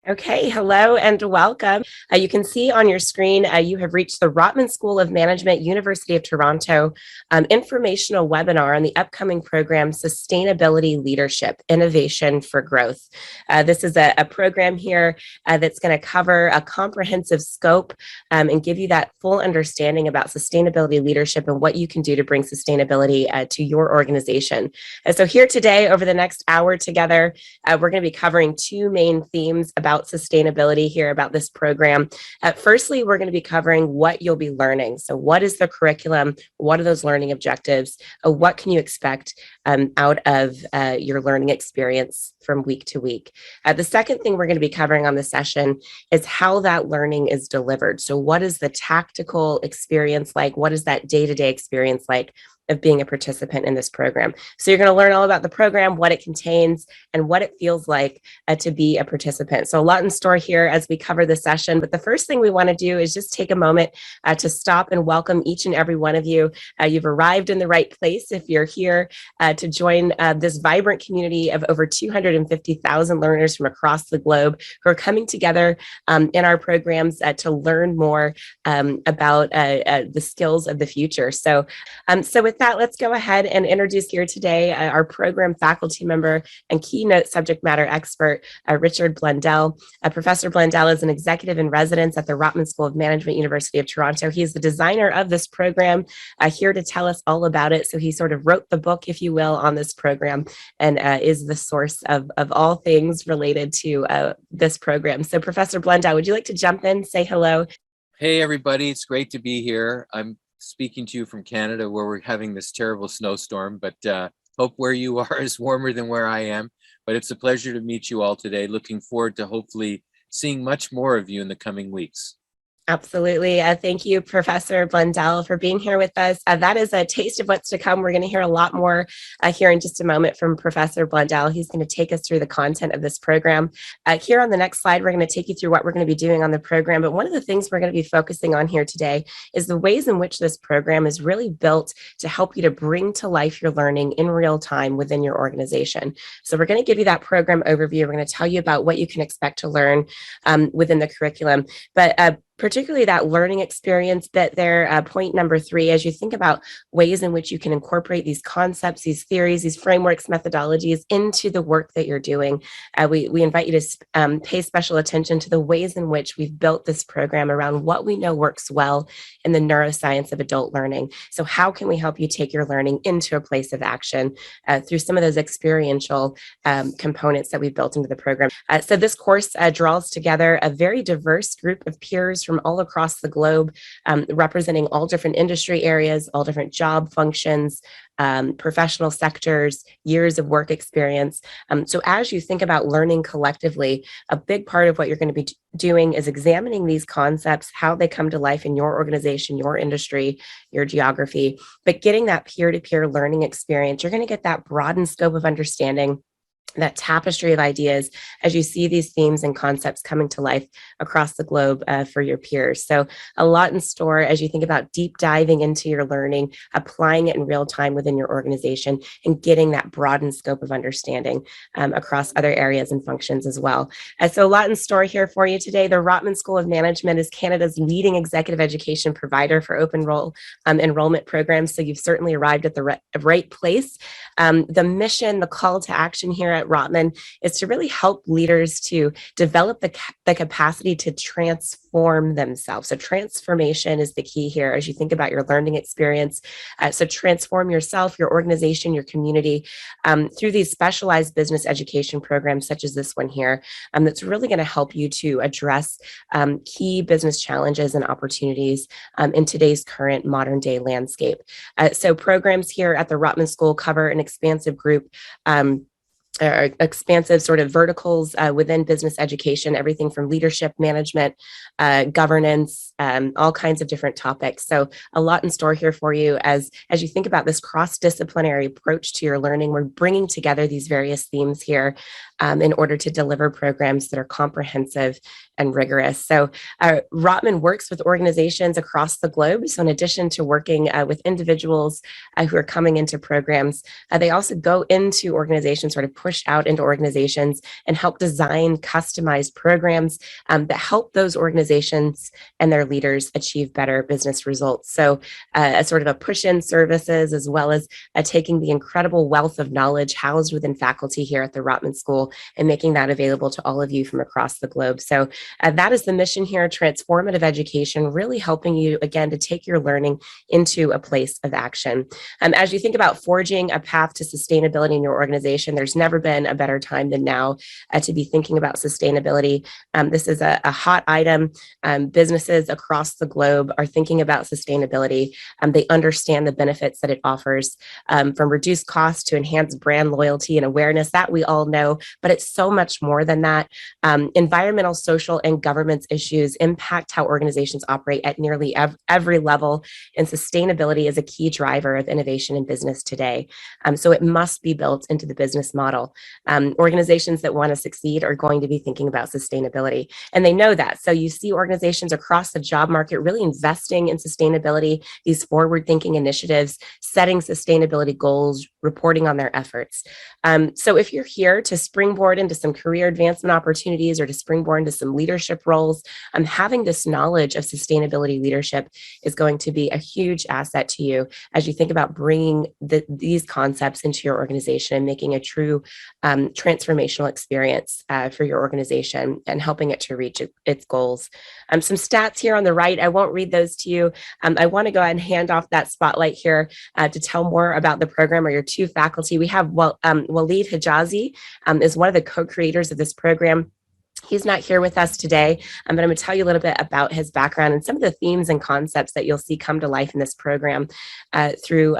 Okay, hello and welcome. You can see on your screen, you have reached the Rotman School of Management, University of Toronto informational webinar on the upcoming program, Sustainability Leadership, Innovation for Growth. This is a program here that's going to cover a comprehensive scope and give you that full understanding about sustainability leadership and what you can do to bring sustainability to your organization. So here today, over the next hour together, we're going to be covering two main themes about sustainability here about this program. Firstly, we're going to be covering what you'll be learning. So what is the curriculum? What are those learning objectives? What can you expect out of your learning experience from week to week? The second thing we're going to be covering on the session is how that learning is delivered. So what is the tactical experience like? What is that day-to-day experience like of being a participant in this program? So you're going to learn all about the program, what it contains, and what it feels like to be a participant. So a lot in store here as we cover the session. But the first thing we want to do is just take a moment to stop and welcome each and every one of you. You've arrived in the right place if you're here to join this vibrant community of over 250,000 learners from across the globe who are coming together in our programs to learn more about the skills of the future. So with that, let's go ahead and introduce here today our program faculty member and keynote subject matter expert, Richard Blundell. Professor Blundell is an executive in residence at the Rotman School of Management, University of Toronto. He is the designer of this program, here to tell us all about it. So he sort of wrote the book, if you will, on this program and is the source of all things related to this program. So Professor Blundell, would you like to jump in, say hello? Hey, everybody. It's great to be here. I'm speaking to you from Canada where we're having this terrible snowstorm, but hope where you are is warmer than where I am. But it's a pleasure to meet you all today. Looking forward to hopefully seeing much more of you in the coming weeks. Absolutely. Thank you, Professor Blundell, for being here with us. That is a taste of what's to come. We're going to hear a lot more here in just a moment from Professor Blundell. He's going to take us through the content of this program. Here on the next slide, we're going to take you through what we're going to be doing on the program. But one of the things we're going to be focusing on here today is the ways in which this program is really built to help you to bring to life your learning in real time within your organization. So we're going to give you that program overview. We're going to tell you about what you can expect to learn within the curriculum. But particularly that learning experience bit there, point number 3, as you think about ways in which you can incorporate these concepts, these theories, these frameworks, methodologies into the work that you're doing. We invite you to pay special attention to the ways in which we've built this program around what we know works well in the neuroscience of adult learning. So how can we help you take your learning into a place of action through some of those experiential components that we've built into the program? So this course draws together a very diverse group of peers from all across the globe, representing all different industry areas, all different job functions, professional sectors, years of work experience. So as you think about learning collectively, a big part of what you're going to be doing is examining these concepts, how they come to life in your organization, your industry, your geography, but getting that peer-to-peer learning experience. You're going to get that broadened scope of understanding, that tapestry of ideas as you see these themes and concepts coming to life across the globe for your peers. So a lot in store as you think about deep diving into your learning, applying it in real time within your organization, and getting that broadened scope of understanding across other areas and functions as well. So a lot in store here for you today. The Rotman School of Management is Canada's leading executive education provider for open enrollment programs. So you've certainly arrived at the right place. The mission, the call to action here at Rotman is to really help leaders to develop the capacity to transform themselves. So transformation is the key here as you think about your learning experience. So transform yourself, your organization, your community through these specialized business education programs such as this one here that's really going to help you to address key business challenges and opportunities in today's current modern day landscape. So programs here at the Rotman School cover an expansive group expansive sort of verticals within business education, everything from leadership, management, governance, all kinds of different topics. So a lot in store here for you as you think about this cross-disciplinary approach to your learning. We're bringing together these various themes here in order to deliver programs that are comprehensive and rigorous. So Rotman works with organizations across the globe. So in addition to working with individuals who are coming into programs, they also go into organizations, sort of push out into organizations and help design customized programs that help those organizations and their leaders achieve better business results. So a sort of a push-in services, as well as taking the incredible wealth of knowledge housed within faculty here at the Rotman School and making that available to all of you from across the globe. So that is the mission here, transformative education, really helping you, again, to take your learning into a place of action. As you think about forging a path to sustainability in your organization, there's never been a better time than now to be thinking about sustainability. This is a hot item. Businesses across the globe are thinking about sustainability. They understand the benefits that it offers, from reduced costs to enhanced brand loyalty and awareness, that we all know, but it's so much more than that. Environmental, social, and governance issues impact how organizations operate at nearly every level, and sustainability is a key driver of innovation in business today. So it must be built into the business model. Organizations that want to succeed are going to be thinking about sustainability, and they know that. So you see organizations across the job market really investing in sustainability, these forward-thinking initiatives, setting sustainability goals, reporting on their efforts. So if you're here to springboard into some career advancement opportunities or to springboard into some leadership roles, having this knowledge of sustainability leadership is going to be a huge asset to you as you think about bringing these concepts into your organization and making a true transformational experience for your organization and helping it to reach its goals. Some stats here on the right, I won't read those to you. I want to go ahead and hand off that spotlight here to tell more about the program or your two faculty. We have Waleed Hijazi is one of the co-creators of this program. He's not here with us today, but I'm going to tell you a little bit about his background and some of the themes and concepts that you'll see come to life in this program through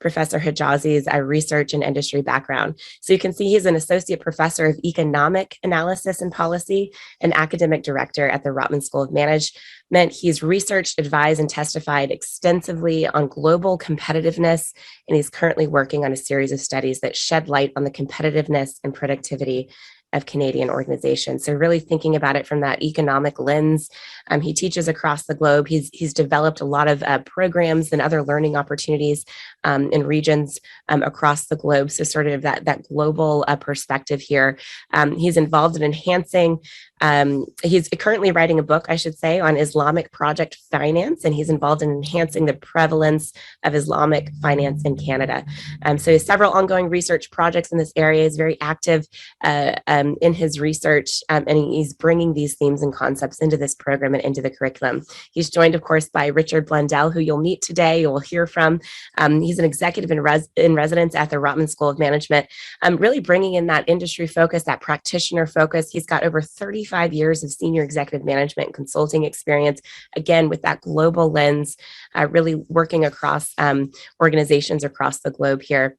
Professor Hijazi's research and industry background. So you can see he's an associate professor of economic analysis and policy and academic director at the Rotman School of Management. He's researched, advised, and testified extensively on global competitiveness, and he's currently working on a series of studies that shed light on the competitiveness and productivity of Canadian organizations. So really thinking about it from that economic lens. He teaches across the globe. He's developed a lot of programs and other learning opportunities in regions across the globe. So sort of that global perspective here. He's involved in enhancing, he's currently writing a book, I should say, on Islamic project finance, and he's involved in enhancing the prevalence of Islamic finance in Canada. So he has several ongoing research projects in this area. He's very active in his research, and he's bringing these themes and concepts into this program and into the curriculum. He's joined, of course, by Richard Blundell, who you'll meet today, you'll hear from. He's an executive in residence at the Rotman School of Management, really bringing in that industry focus, that practitioner focus. He's got over 35 years of senior executive management and consulting experience, again, with that global lens, really working across organizations across the globe here.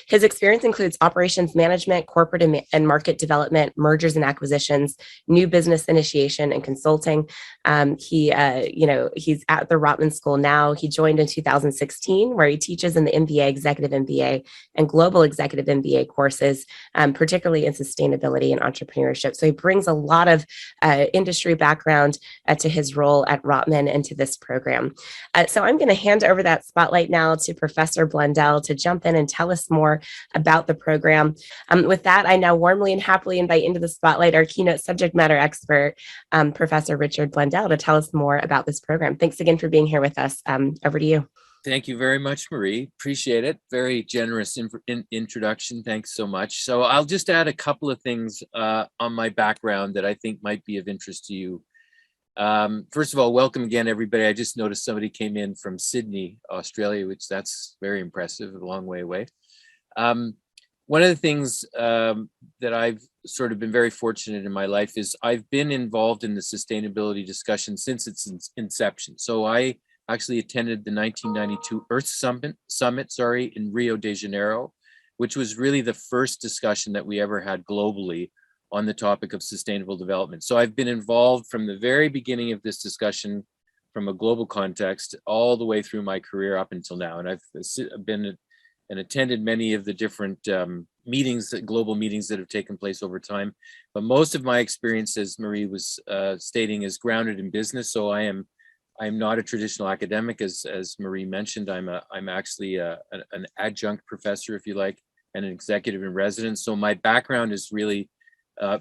His experience includes operations management, corporate and market development, mergers and acquisitions, new business initiation, and consulting. He's at the Rotman School now. He joined in 2016, where he teaches in the MBA, Executive MBA, and Global Executive MBA courses, particularly in sustainability and entrepreneurship. So he brings a lot of industry background to his role at Rotman and to this program. So I'm going to hand over that spotlight now to Professor Blundell to jump in and tell us more about the program. With that, I now warmly and happily invite into the spotlight our keynote subject matter expert, Professor Richard Blundell, to tell us more about this program. Thanks again for being here with us. Over to you. Thank you very much, Marie. Appreciate it. Very generous introduction. Thanks so much. So I'll just add a couple of things on my background that I think might be of interest to you. First of all, welcome again, everybody. I just noticed somebody came in from Sydney, Australia, which that's very impressive, a long way away. One of the things that I've sort of been very fortunate in my life is I've been involved in the sustainability discussion since its inception. So I actually attended the 1992 Earth Summit in Rio de Janeiro, which was really the first discussion that we ever had globally on the topic of sustainable development. So I've been involved from the very beginning of this discussion from a global context all the way through my career up until now. And I've been and attended many of the different global meetings that have taken place over time. But most of my experience, as Marie was stating, is grounded in business. So I'm not a traditional academic, as Marie mentioned. I'm actually an adjunct professor, if you like, and an executive in residence. So my background is really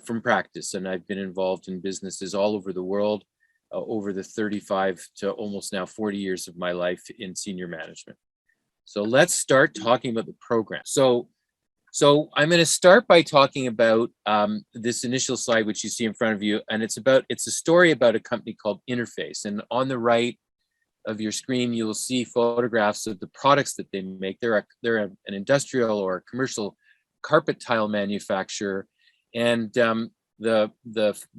from practice, and I've been involved in businesses all over the world over the 35 to almost now 40 years of my life in senior management. So let's start talking about the program. So I'm going to start by talking about this initial slide, which you see in front of you, and it's a story about a company called Interface. And on the right of your screen, you will see photographs of the products that they make. They're an industrial or commercial carpet tile manufacturer, and the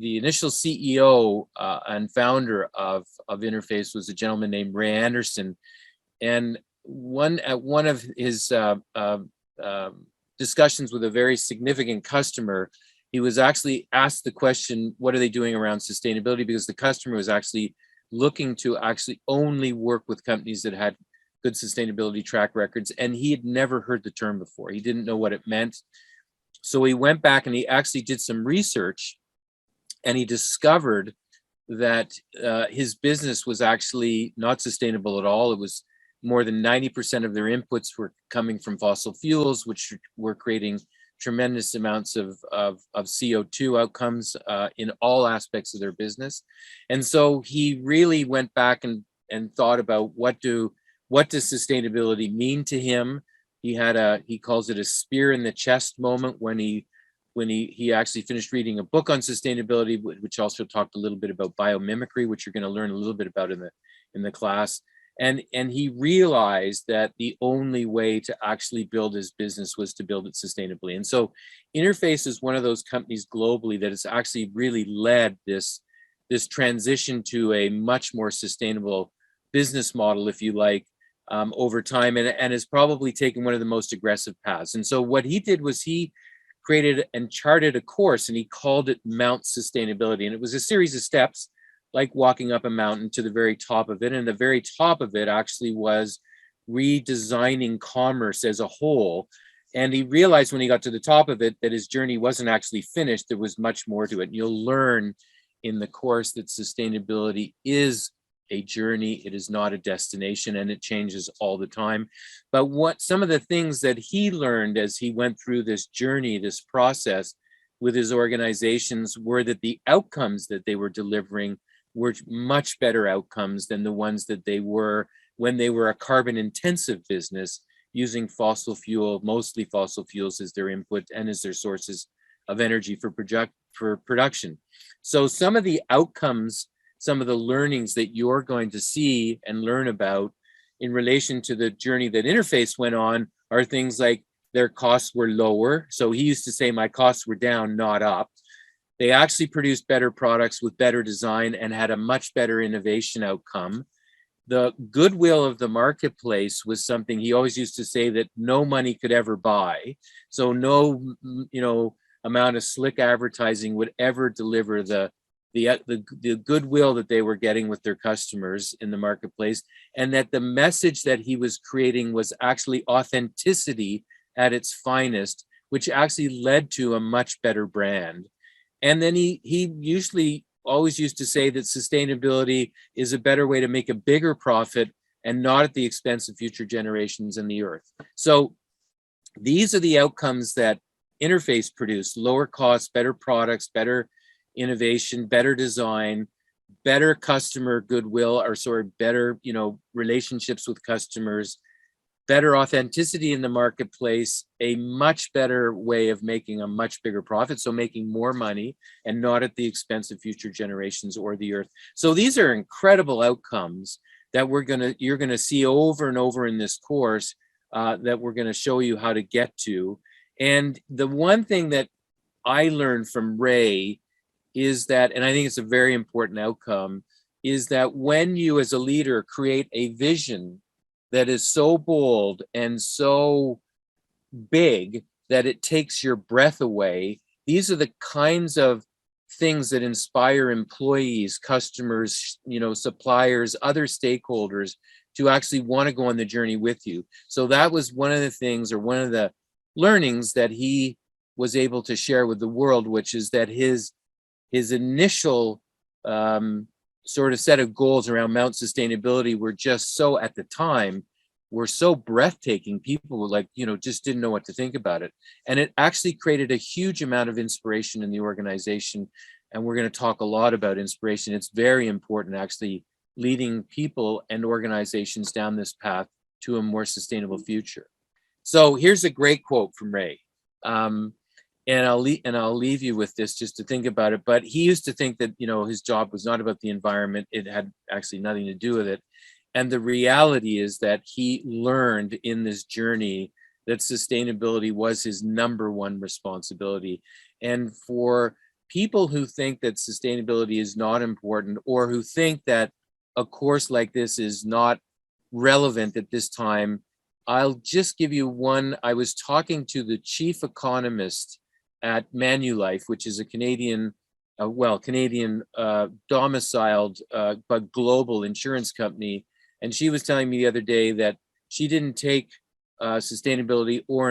initial CEO and founder of Interface was a gentleman named Ray Anderson. And at one of his discussions with a very significant customer, he was actually asked the question, what are they doing around sustainability? Because the customer was actually looking to actually only work with companies that had good sustainability track records. And he had never heard the term before. He didn't know what it meant. So he went back and he actually did some research, and he discovered that his business was actually not sustainable at all. It was more than 90% of their inputs were coming from fossil fuels, which were creating tremendous amounts of CO2 outcomes in all aspects of their business. And so he really went back and thought about what does sustainability mean to him. He calls it a spear in the chest moment when he actually finished reading a book on sustainability, which also talked a little bit about biomimicry, which you're going to learn a little bit about in the class. And he realized that the only way to actually build his business was to build it sustainably. And so Interface is one of those companies globally that has actually really led this transition to a much more sustainable business model, if you like, over time, and has probably taken one of the most aggressive paths. And so what he did was he created and charted a course, and he called it Mount Sustainability. And it was a series of steps, like walking up a mountain to the very top of it. And the very top of it actually was redesigning commerce as a whole. And he realized when he got to the top of it that his journey wasn't actually finished. There was much more to it. And you'll learn in the course that sustainability is a journey. It is not a destination, and it changes all the time. But what some of the things that he learned as he went through this journey, this process with his organizations, were that the outcomes that they were delivering were much better outcomes than the ones that they were when they were a carbon intensive business using mostly fossil fuels as their input and as their sources of energy for production. So some of the outcomes, some of the learnings that you're going to see and learn about in relation to the journey that Interface went on are things like their costs were lower. So he used to say, my costs were down, not up. They actually produced better products with better design and had a much better innovation outcome. The goodwill of the marketplace was something he always used to say that no money could ever buy. So no, amount of slick advertising would ever deliver the goodwill that they were getting with their customers in the marketplace, and that the message that he was creating was actually authenticity at its finest, which actually led to a much better brand. And then he usually always used to say that sustainability is a better way to make a bigger profit and not at the expense of future generations and the earth. So these are the outcomes that Interface produced: lower costs, better products, better innovation, better design, better customer goodwill, better, relationships with customers, better authenticity in the marketplace, a much better way of making a much bigger profit. So making more money and not at the expense of future generations or the earth. So these are incredible outcomes that you're going to see over and over in this course that we're going to show you how to get to. And the one thing that I learned from Ray is that, and I think it's a very important outcome, is that when you as a leader create a vision that is so bold and so big that it takes your breath away, these are the kinds of things that inspire employees, customers, suppliers, other stakeholders to actually want to go on the journey with you. So that was one of the things, or one of the learnings that he was able to share with the world, which is that his initial sort of set of goals around Mount Sustainability were just so, at the time, were so breathtaking. People were like, just didn't know what to think about it. And it actually created a huge amount of inspiration in the organization. And we're going to talk a lot about inspiration. It's very important, actually, leading people and organizations down this path to a more sustainable future. So here's a great quote from Ray. And I'll leave you with this just to think about it. But he used to think that, his job was not about the environment. It had actually nothing to do with it. And the reality is that he learned in this journey that sustainability was his number one responsibility. And for people who think that sustainability is not important, or who think that a course like this is not relevant at this time, I'll just give you one. I was talking to the chief economist at Manulife, which is a Canadian domiciled but global insurance company. And she was telling me the other day that she didn't take sustainability or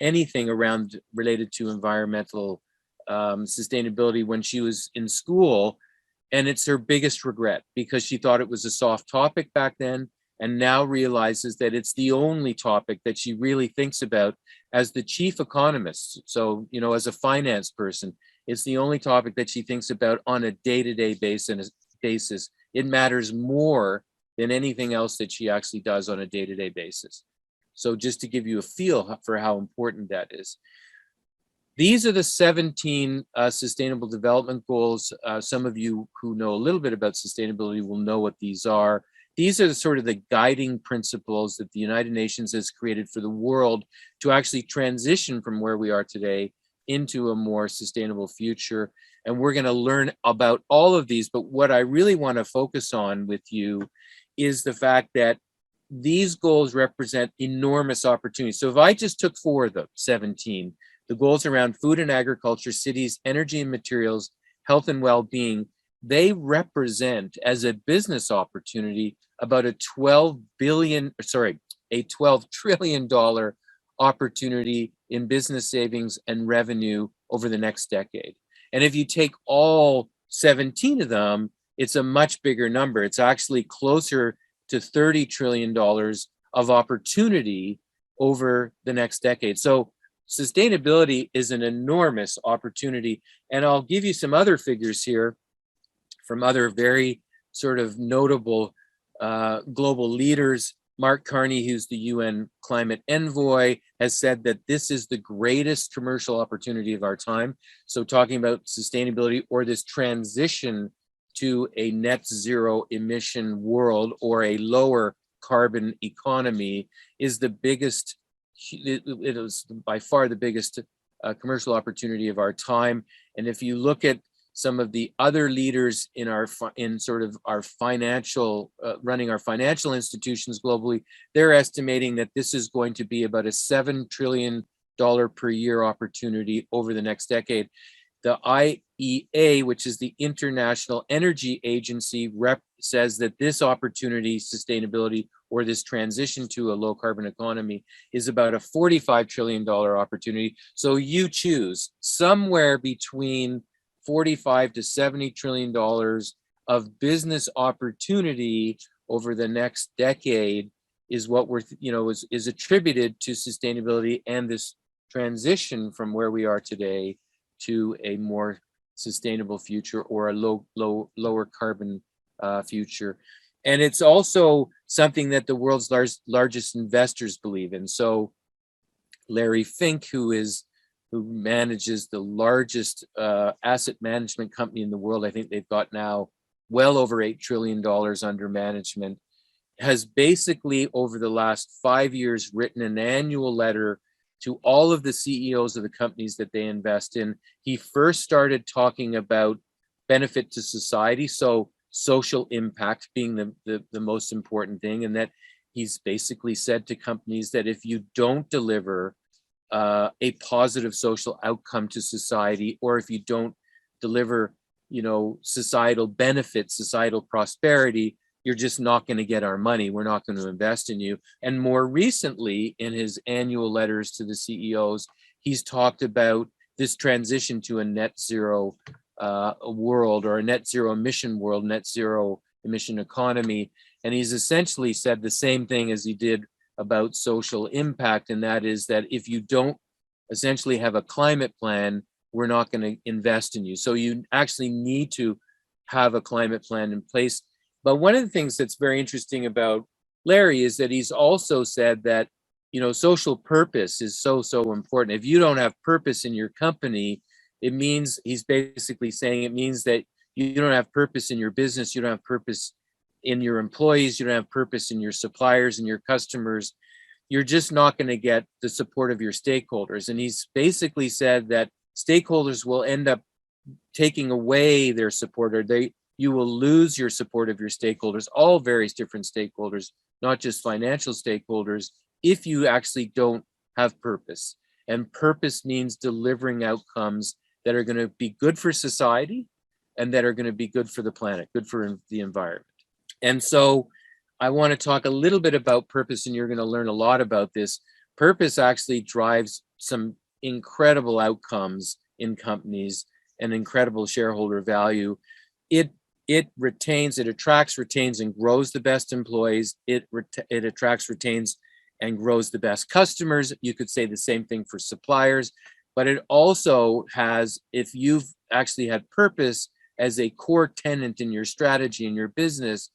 anything around related to environmental sustainability when she was in school. And it's her biggest regret, because she thought it was a soft topic back then, and now realizes that it's the only topic that she really thinks about as the chief economist. So, as a finance person, it's the only topic that she thinks about on a day-to-day basis. It matters more than anything else that she actually does on a day-to-day basis. So just to give you a feel for how important that is. These are the 17 Sustainable Development Goals. Some of you who know a little bit about sustainability will know what these are. These are sort of the guiding principles that the United Nations has created for the world to actually transition from where we are today into a more sustainable future. And we're going to learn about all of these. But what I really want to focus on with you is the fact that these goals represent enormous opportunities. So if I just took 4 of them, 17, the goals around food and agriculture, cities, energy and materials, health and well-being, they represent, as a business opportunity, about a $12 trillion opportunity in business savings and revenue over the next decade. And if you take all 17 of them, it's a much bigger number. It's actually closer to $30 trillion of opportunity over the next decade. So sustainability is an enormous opportunity. And I'll give you some other figures here from other very sort of notable global leaders. Mark Carney, who's the UN climate envoy, has said that this is the greatest commercial opportunity of our time. So talking about sustainability, or this transition to a net zero emission world, or a lower carbon economy, is the biggest, it is by far the biggest commercial opportunity of our time. And if you look at some of the other leaders in our financial, running our financial institutions globally, they're estimating that this is going to be about a $7 trillion per year opportunity over the next decade. The IEA, which is the International Energy Agency, says that this opportunity, sustainability, or this transition to a low carbon economy, is about a $45 trillion opportunity. So you choose somewhere between $45 to $70 trillion of business opportunity over the next decade is what we're, is attributed to sustainability and this transition from where we are today to a more sustainable future, or a lower carbon future. And it's also something that the world's largest investors believe in. So Larry Fink, who manages the largest asset management company in the world, I think they've got now well over $8 trillion under management, has basically over the last 5 years written an annual letter to all of the CEOs of the companies that they invest in. He first started talking about benefit to society, so social impact being the most important thing, and that he's basically said to companies that if you don't deliver a positive social outcome to society, or if you don't deliver, societal benefits, societal prosperity, you're just not going to get our money. We're not going to invest in you. And more recently, in his annual letters to the CEOs, he's talked about this transition to a net zero world, or a net zero emission world, net zero emission economy. And he's essentially said the same thing as he did about social impact, and that is that if you don't essentially have a climate plan, we're not going to invest in you. So you actually need to have a climate plan in place. But one of the things that's very interesting about Larry is that he's also said that, social purpose is so important. If you don't have purpose in your company, it means, he's basically saying, it means that you don't have purpose in your business, you don't have purpose in your employees, you don't have purpose in your suppliers and your customers. You're just not going to get the support of your stakeholders. And he's basically said that stakeholders will end up taking away their support, or you will lose your support of your stakeholders, all various different stakeholders, not just financial stakeholders, if you actually don't have purpose. And purpose means delivering outcomes that are going to be good for society and that are going to be good for the planet, good for the environment. And so I want to talk a little bit about purpose, and you're going to learn a lot about this. Purpose actually drives some incredible outcomes in companies and incredible shareholder value. It attracts, retains, and grows the best employees. It attracts, retains, and grows the best customers. You could say the same thing for suppliers, but it also has, if you've actually had purpose as a core tenet in your strategy in your business,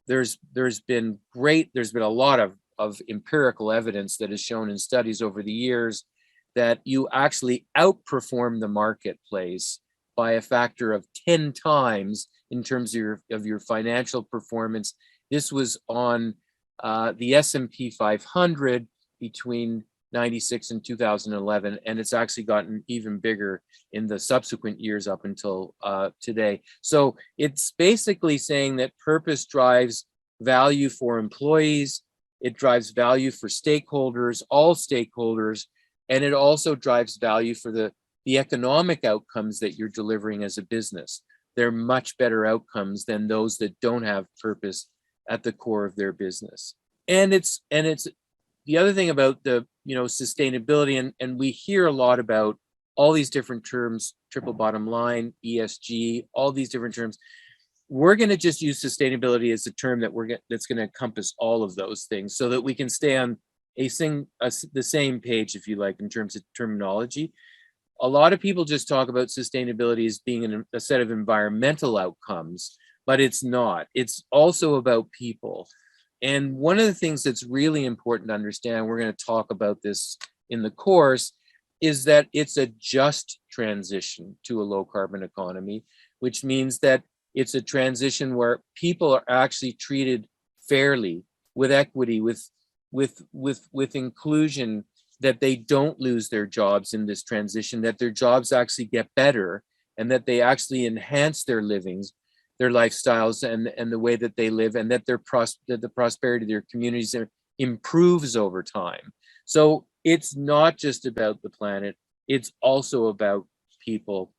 there's been a lot of empirical evidence that is shown in studies over the years that you actually outperform the marketplace by a factor of 10 times in terms of your financial performance. This was on the S&P 500 between 96 and 2011, and it's actually gotten even bigger in the subsequent years up until today. So it's basically saying that purpose drives value for employees, it drives value for stakeholders, all stakeholders, and it also drives value for the economic outcomes that you're delivering as a business. They're much better outcomes than those that don't have purpose at the core of their business. And it's the other thing about the sustainability, and we hear a lot about all these different terms, triple bottom line, ESG, all these different terms. We're going to just use sustainability as a term that's going to encompass all of those things, so that we can stay on the same page, if you like, in terms of terminology. A lot of people just talk about sustainability as being a set of environmental outcomes, but it's not. It's also about people. And one of the things that's really important to understand, we're going to talk about this in the course, is that it's a just transition to a low carbon economy, which means that it's a transition where people are actually treated fairly, with equity, with inclusion, that they don't lose their jobs in this transition, that their jobs actually get better, and that they actually enhance their livings, their lifestyles, and the way that they live, and that that the prosperity of their communities improves over time. So it's not just about the planet, it's also about people.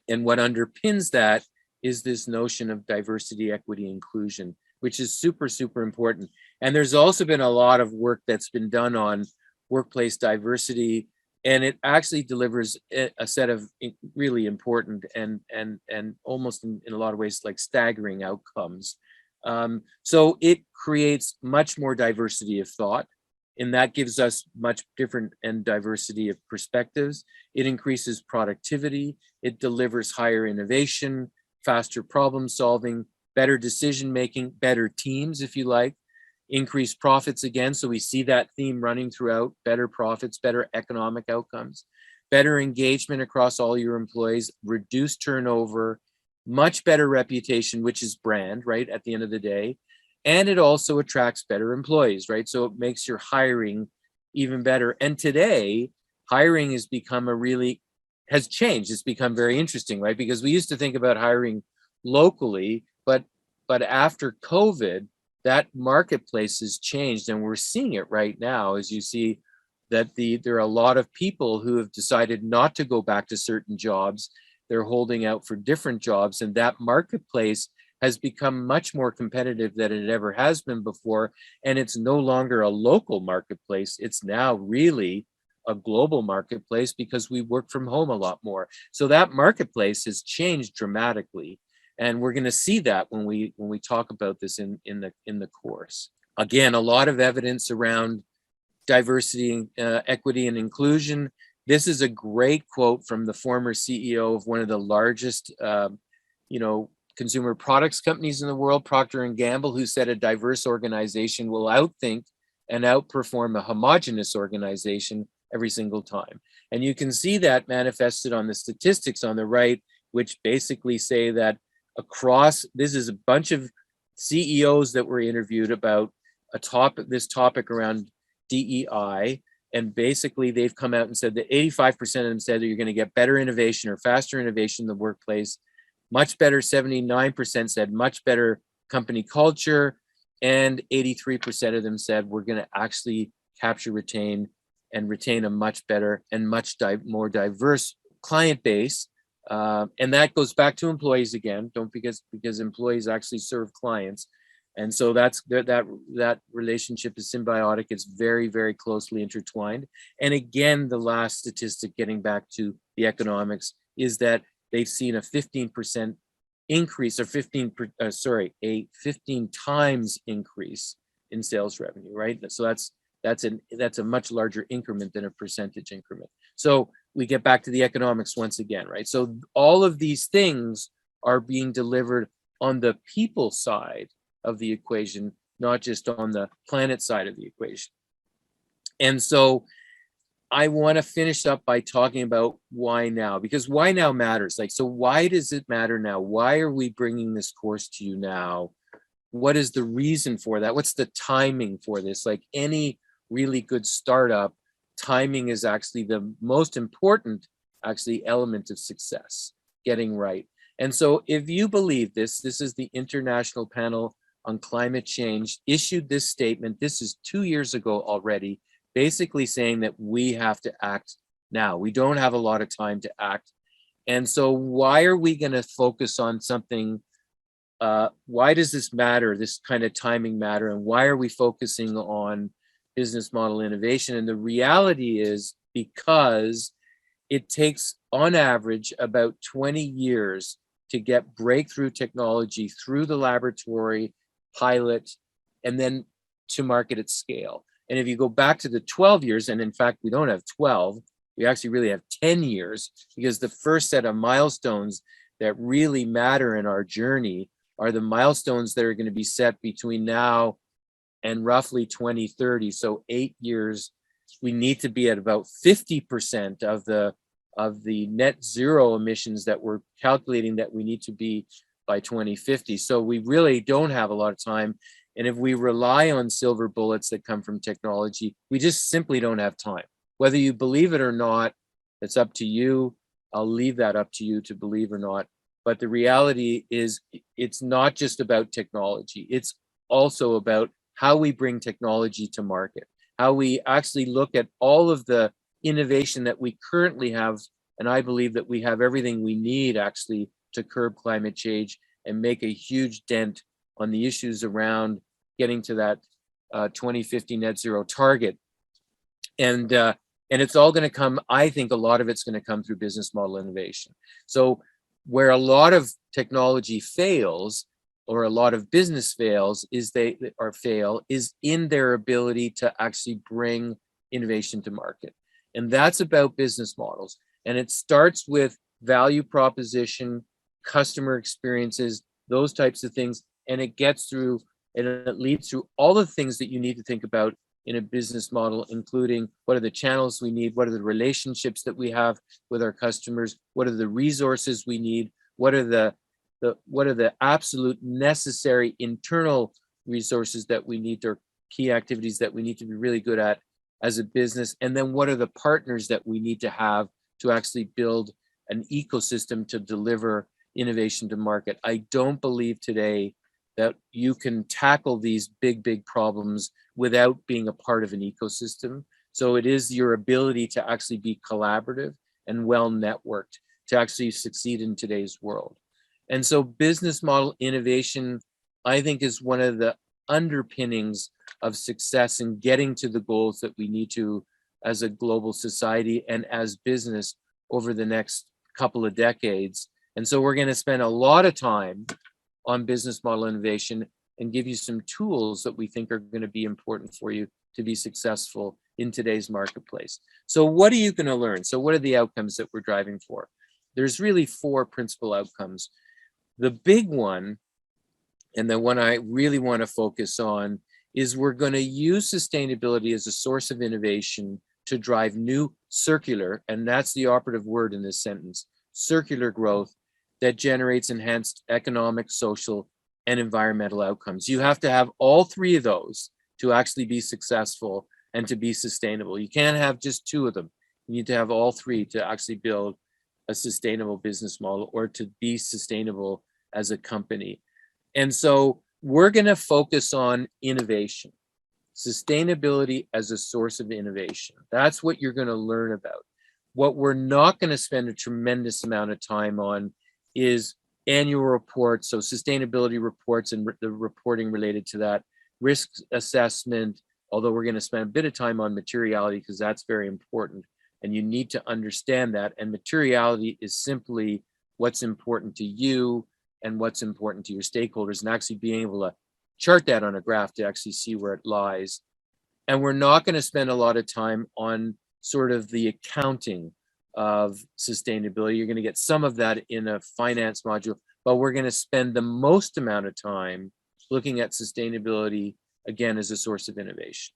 And what underpins that is this notion of diversity, equity, inclusion, which is super, super important. And there's also been a lot of work that's been done on workplace diversity, and it actually delivers a set of really important and almost in a lot of ways like staggering outcomes. So it creates much more diversity of thought, and that gives us much different and diversity of perspectives. It increases productivity, it delivers higher innovation, faster problem solving, better decision making, better teams, if you like, increased profits again. So we see that theme running throughout: better profits, better economic outcomes, better engagement across all your employees, reduced turnover, much better reputation, which is brand, right, at the end of the day. And it also attracts better employees, right? So it makes your hiring even better. And today, hiring has changed. It's become very interesting, right? Because we used to think about hiring locally, but after COVID, that marketplace has changed, and we're seeing it right now as you see that there are a lot of people who have decided not to go back to certain jobs. They're holding out for different jobs, and that marketplace has become much more competitive than it ever has been before. And it's no longer a local marketplace. It's now really a global marketplace because we work from home a lot more. So that marketplace has changed dramatically. And we're going to see that when we talk about this in the course. Again, a lot of evidence around diversity, equity, and inclusion. This is a great quote from the former CEO of one of the largest, consumer products companies in the world, Procter and Gamble, who said a diverse organization will outthink and outperform a homogenous organization every single time. And you can see that manifested on the statistics on the right, which basically say that across, this is a bunch of CEOs that were interviewed about this topic around DEI, and basically they've come out and said that 85% of them said that you're going to get better innovation or faster innovation in the workplace. Much better, 79% said much better company culture, and 83% of them said we're going to actually capture, retain a much better and much more diverse client base. And that goes back to employees again, because employees actually serve clients. And so that relationship is symbiotic. It's very, very closely intertwined. And again, the last statistic, getting back to the economics, is that they've seen a 15% increase, or a 15 times increase in sales revenue, right? So that's a much larger increment than a percentage increment. So we get back to the economics once again, right? So all of these things are being delivered on the people side of the equation, not just on the planet side of the equation. And so I want to finish up by talking about why now, because why now matters. Like, so why does it matter now? Why are we bringing this course to you now? What is the reason for that? What's the timing for this? Like any really good startup, timing is actually the most important element of success, getting right. And so if you believe this is the International Panel on Climate Change issued this statement. This is 2 years ago already, basically saying that we have to act now. We don't have a lot of time to act. And so why are we going to focus on something? Why does this matter, this kind of timing matter? And why are we focusing on business model innovation? And the reality is because it takes on average about 20 years to get breakthrough technology through the laboratory, pilot, and then to market at scale. And if you go back to the 12 years, and in fact, we don't have 12, we actually really have 10 years, because the first set of milestones that really matter in our journey are the milestones that are going to be set between now and roughly 2030. So 8 years, we need to be at about 50% of the net zero emissions that we're calculating that we need to be by 2050. So we really don't have a lot of time. And if we rely on silver bullets that come from technology, we just simply don't have time. Whether you believe it or not, it's up to you. I'll leave that up to you to believe or not. But the reality is it's not just about technology. It's also about how we bring technology to market, how we actually look at all of the innovation that we currently have. And I believe that we have everything we need actually to curb climate change and make a huge dent on the issues around getting to that 2050 net zero target. And it's all going to come, I think a lot of it's going to come through business model innovation. So where a lot of technology fails, or a lot of business fails, is in their ability to actually bring innovation to market. And that's about business models. And it starts with value proposition, customer experiences, those types of things. And it gets through, and it leads through all the things that you need to think about in a business model, including what are the channels we need, what are the relationships that we have with our customers, what are the resources we need, what are the absolute necessary internal resources that we need, or key activities that we need to be really good at as a business, and then what are the partners that we need to have to actually build an ecosystem to deliver innovation to market. I don't believe today that you can tackle these big problems without being a part of an ecosystem. So it is your ability to actually be collaborative and well networked to actually succeed in today's world. And so business model innovation, I think, is one of the underpinnings of success in getting to the goals that we need to as a global society and as business over the next couple of decades. And so we're going to spend a lot of time on business model innovation. and give you some tools that we think are going to be important for you to be successful in today's marketplace. So what are you going to learn? So what are the outcomes that we're driving for? There's really 4 principal outcomes. The big one, and the one I really want to focus on, is we're going to use sustainability as a source of innovation to drive new circular, and that's the operative word in this sentence, circular growth that generates enhanced economic, social, and environmental outcomes. You have to have all 3 of those to actually be successful and to be sustainable. You can't have just 2 of them. You need to have all 3 to actually build a sustainable business model or to be sustainable as a company. And so we're going to focus on innovation, sustainability as a source of innovation. That's what you're going to learn about. What we're not going to spend a tremendous amount of time on is annual reports, so sustainability reports and the reporting related to that, risk assessment, although we're going to spend a bit of time on materiality because that's very important. And you need to understand that. And materiality is simply what's important to you and what's important to your stakeholders, and actually being able to chart that on a graph to actually see where it lies. And we're not going to spend a lot of time on sort of the accounting of sustainability. You're going to get some of that in a finance module, but we're going to spend the most amount of time looking at sustainability, again, as a source of innovation.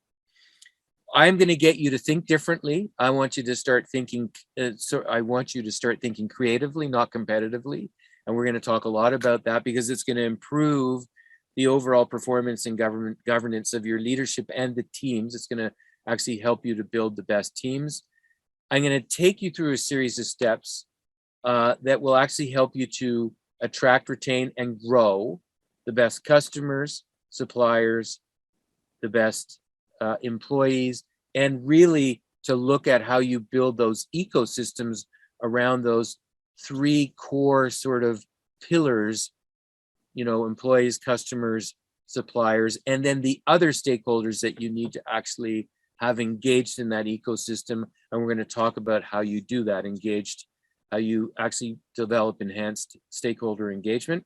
I'm going to get you to think differently. I want you to start thinking, I want you to start thinking creatively, not competitively. And we're going to talk a lot about that because it's going to improve the overall performance and governance of your leadership and the teams. It's going to actually help you to build the best teams. I'm going to take you through a series of steps that will actually help you to attract, retain, and grow the best customers, suppliers, the best employees, and really to look at how you build those ecosystems around those 3 core sort of pillars, employees, customers, suppliers, and then the other stakeholders that you need to actually have engaged in that ecosystem. And we're going to talk about how you do that engaged, how you actually develop enhanced stakeholder engagement.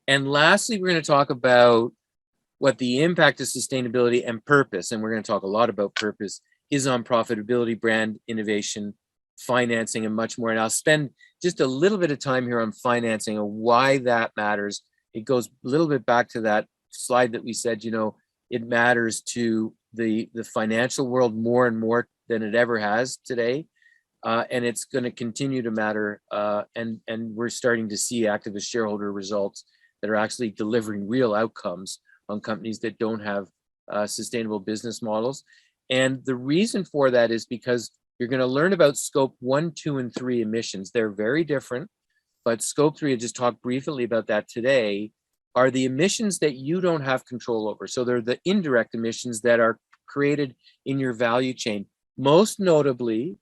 And lastly, we're going to talk about what the impact of sustainability and purpose, and we're going to talk a lot about purpose, is on profitability, brand innovation, financing, and much more. And I'll spend just a little bit of time here on financing and why that matters. It goes a little bit back to that slide that we said, it matters to the financial world more and more than it ever has today. And it's going to continue to matter. And we're starting to see activist shareholder results that are actually delivering real outcomes on companies that don't have sustainable business models. And the reason for that is because you're going to learn about scope 1, 2, and 3 emissions. They're very different, but scope 3, I just talked briefly about that today, are the emissions that you don't have control over. So they're the indirect emissions that are created in your value chain, most notably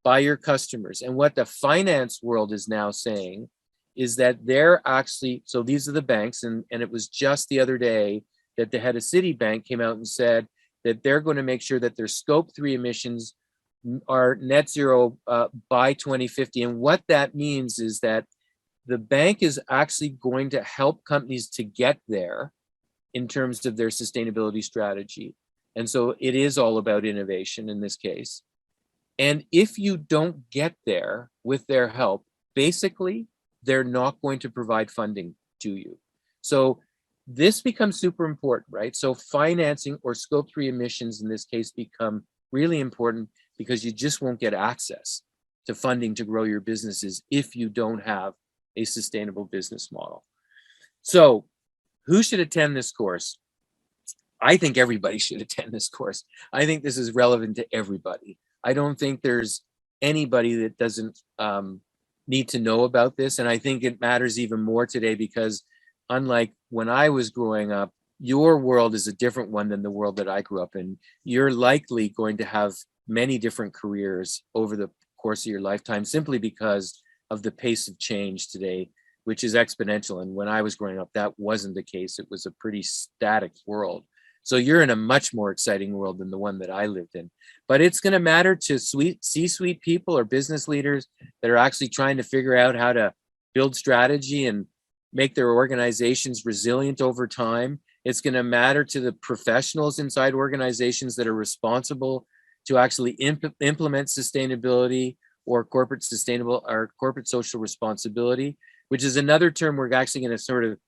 by your customers. And what the finance world is now saying is that they're actually, so these are the banks, and it was just the other day that the head of Citibank came out and said that they're going to make sure that their scope 3 emissions are net zero by 2050. And what that means is that the bank is actually going to help companies to get there in terms of their sustainability strategy. And so it is all about innovation in this case. And if you don't get there with their help, basically, they're not going to provide funding to you. So this becomes super important, right? So financing or scope 3 emissions in this case become really important because you just won't get access to funding to grow your businesses if you don't have a sustainable business model. So who should attend this course? I think everybody should attend this course. I think this is relevant to everybody. I don't think there's anybody that doesn't need to know about this. And I think it matters even more today because unlike when I was growing up, your world is a different one than the world that I grew up in. You're likely going to have many different careers over the course of your lifetime simply because of the pace of change today, which is exponential. And when I was growing up, that wasn't the case. It was a pretty static world. So you're in a much more exciting world than the one that I lived in. But it's going to matter to C-suite people or business leaders that are actually trying to figure out how to build strategy and make their organizations resilient over time. It's going to matter to the professionals inside organizations that are responsible to actually implement sustainability or corporate social responsibility, which is another term we're actually going to sort of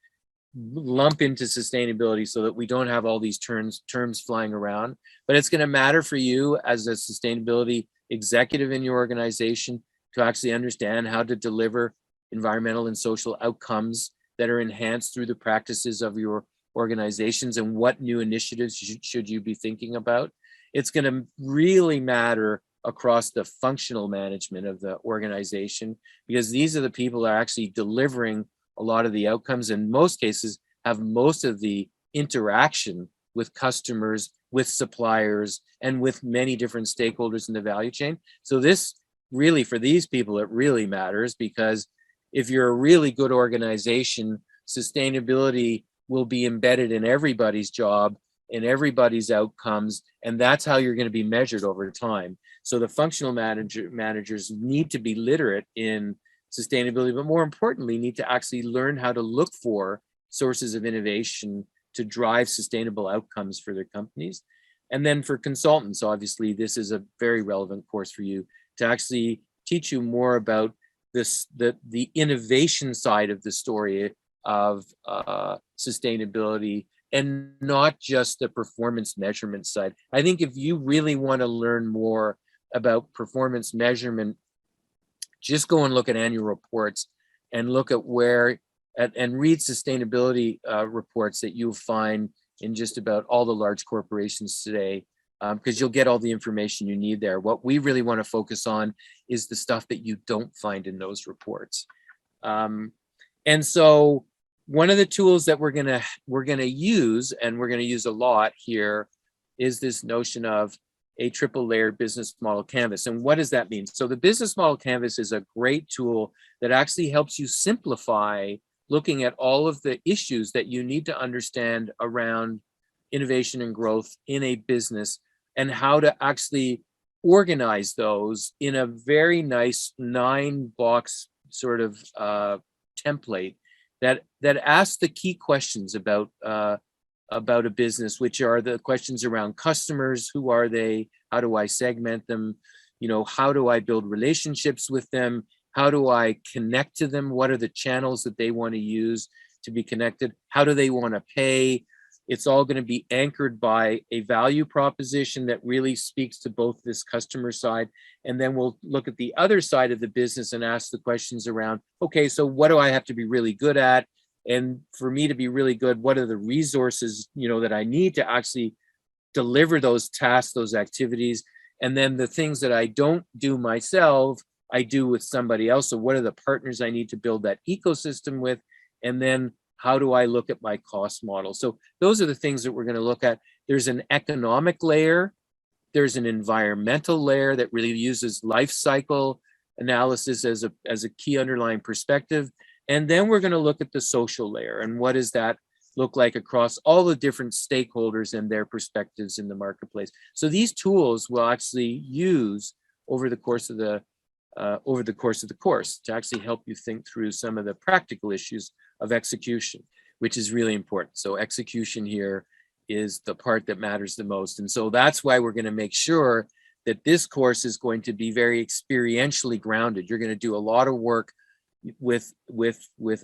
lump into sustainability so that we don't have all these terms flying around. But it's going to matter for you as a sustainability executive in your organization to actually understand how to deliver environmental and social outcomes that are enhanced through the practices of your organizations, and what new initiatives should you be thinking about. It's going to really matter across the functional management of the organization, because these are the people that are actually delivering a lot of the outcomes, in most cases have most of the interaction with customers, with suppliers, and with many different stakeholders in the value chain. So this really, for these people, it really matters, because if you're a really good organization, sustainability will be embedded in everybody's job, in everybody's outcomes, and that's how you're going to be measured over time. So the functional managers need to be literate in sustainability, but more importantly, need to actually learn how to look for sources of innovation to drive sustainable outcomes for their companies. And then for consultants, obviously, this is a very relevant course for you to actually teach you more about this, the innovation side of the story of sustainability, and not just the performance measurement side. I think if you really want to learn more about performance measurement, just go and look at annual reports and look at and read sustainability reports that you'll find in just about all the large corporations today, because you'll get all the information you need there. What we really want to focus on is the stuff that you don't find in those reports. And so one of the tools that we're gonna use, and we're gonna use a lot here, is this notion of a triple layered business model canvas. And what does that mean? So the business model canvas is a great tool that actually helps you simplify looking at all of the issues that you need to understand around innovation and growth in a business, and how to actually organize those in a very nice 9-box sort of template that asks the key questions about a business, which are the questions around customers. Who are they? How do I segment them? How do I build relationships with them? How do I connect to them? What are the channels that they want to use to be connected? How do they want to pay? It's all going to be anchored by a value proposition that really speaks to both this customer side. And then we'll look at the other side of the business and ask the questions around, okay, so what do I have to be really good at? And for me to be really good, what are the resources, that I need to actually deliver those tasks, those activities? And then the things that I don't do myself, I do with somebody else. So what are the partners I need to build that ecosystem with? And then how do I look at my cost model? So those are the things that we're going to look at. There's an economic layer. There's an environmental layer that really uses life cycle analysis as a key underlying perspective. And then we're going to look at the social layer, and what does that look like across all the different stakeholders and their perspectives in the marketplace. So these tools will actually use over the course of the course to actually help you think through some of the practical issues of execution, which is really important. So execution here is the part that matters the most. And so that's why we're going to make sure that this course is going to be very experientially grounded. You're going to do a lot of work with